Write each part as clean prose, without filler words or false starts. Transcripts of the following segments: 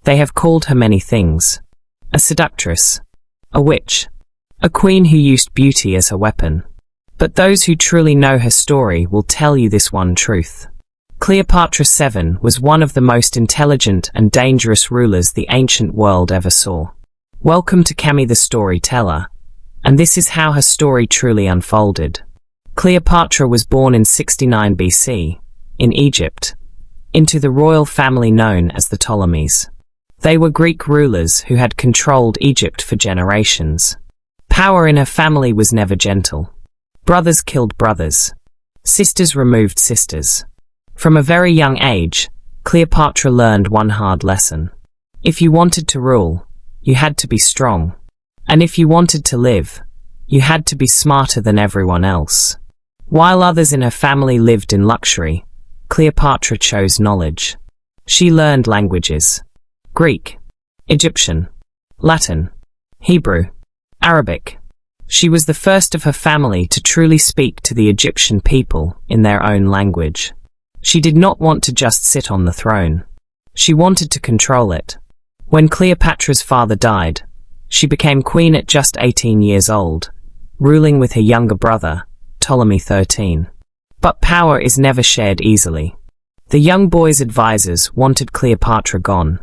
They have called her many things. A seductress, a witch, a queen who used beauty as her weapon. But those who truly know her story will tell you this one truth. Cleopatra VII was one of the most intelligent and dangerous rulers the ancient world ever saw. Welcome to Cammy the Storyteller, and this is how her story truly unfolded. Cleopatra was born in 69 BC, in Egypt, into the royal family known as the Ptolemies. They were Greek rulers who had controlled Egypt for generations. Power in her family was never gentle. Brothers killed brothers. Sisters removed sisters. From a very young age, Cleopatra learned one hard lesson. If you wanted to rule, you had to be strong. And if you wanted to live, you had to be smarter than everyone else. While others in her family lived in luxury, Cleopatra chose knowledge. She learned languages: Greek, Egyptian, Latin, Hebrew, Arabic. She was the first of her family to truly speak to the Egyptian people in their own language. She did not want to just sit on the throne. She wanted to control it. When Cleopatra's father died, she became queen at just 18 years old, ruling with her younger brother, Ptolemy XIII. But power is never shared easily. The young boy's advisors wanted Cleopatra gone.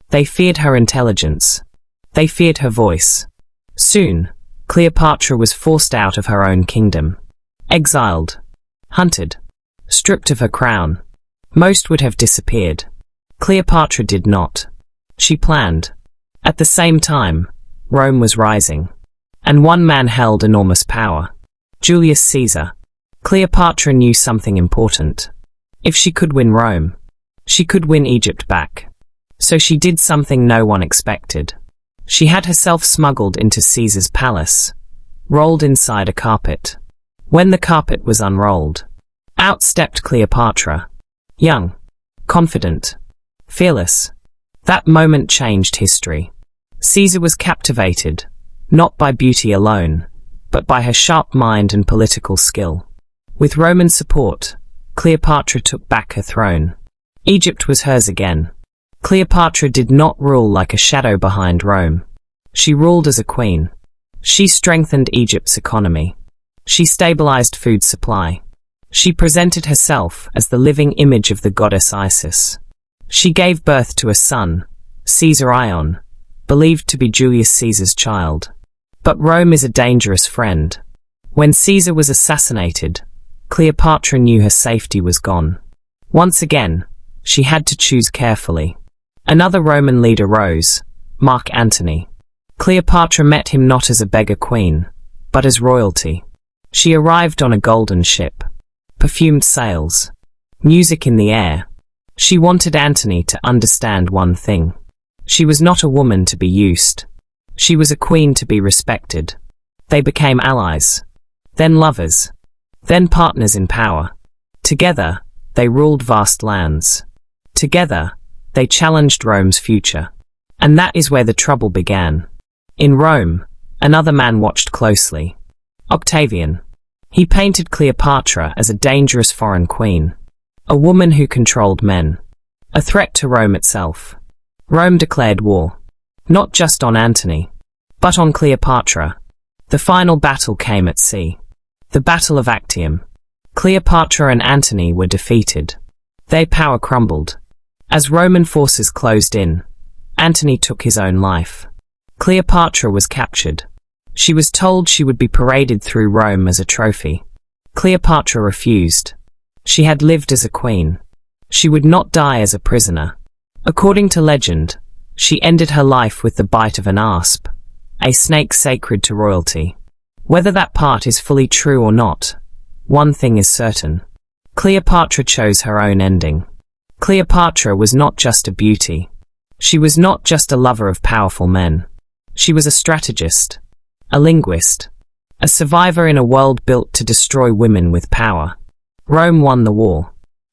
They feared her intelligence. They feared her voice. Soon, Cleopatra was forced out of her own kingdom. Exiled. Hunted. Stripped of her crown. Most would have disappeared. Cleopatra did not. She planned. At the same time, Rome was rising. And one man held enormous power. Julius Caesar. Cleopatra knew something important. If she could win Rome, she could win Egypt back. So she did something no one expected. She had herself smuggled into Caesar's palace, rolled inside a carpet. When the carpet was unrolled, out stepped Cleopatra. Young, confident, fearless. That moment changed history. Caesar was captivated, not by beauty alone, but by her sharp mind and political skill. With Roman support, Cleopatra took back her throne. Egypt was hers again. Cleopatra did not rule like a shadow behind Rome. She ruled as a queen. She strengthened Egypt's economy. She stabilized food supply. She presented herself as the living image of the goddess Isis. She gave birth to a son, Caesar Ion, believed to be Julius Caesar's child. But Rome is a dangerous friend. When Caesar was assassinated, Cleopatra knew her safety was gone. Once again, she had to choose carefully. Another Roman leader rose, Mark Antony. Cleopatra met him not as a beggar queen, but as royalty. She arrived on a golden ship. Perfumed sails. Music in the air. She wanted Antony to understand one thing. She was not a woman to be used. She was a queen to be respected. They became allies. Then lovers. Then partners in power. Together, they ruled vast lands. Together, they challenged Rome's future. And that is where the trouble began. In Rome, another man watched closely. Octavian. He painted Cleopatra as a dangerous foreign queen. A woman who controlled men. A threat to Rome itself. Rome declared war. Not just on Antony, but on Cleopatra. The final battle came at sea. The Battle of Actium. Cleopatra and Antony were defeated. Their power crumbled. As Roman forces closed in, Antony took his own life. Cleopatra was captured. She was told she would be paraded through Rome as a trophy. Cleopatra refused. She had lived as a queen. She would not die as a prisoner. According to legend, she ended her life with the bite of an asp, a snake sacred to royalty. Whether that part is fully true or not, one thing is certain. Cleopatra chose her own ending. Cleopatra was not just a beauty. She was not just a lover of powerful men. She was a strategist, a linguist, a survivor in a world built to destroy women with power. Rome won the war,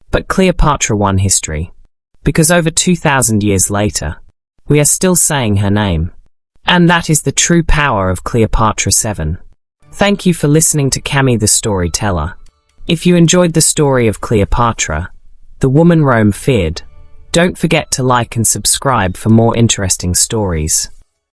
but Cleopatra won history. Because over 2,000 years later, we are still saying her name. And that is the true power of Cleopatra VII. Thank you for listening to Cammy the Storyteller. If you enjoyed the story of Cleopatra, the woman Rome feared, Don't forget to like and subscribe for more interesting stories.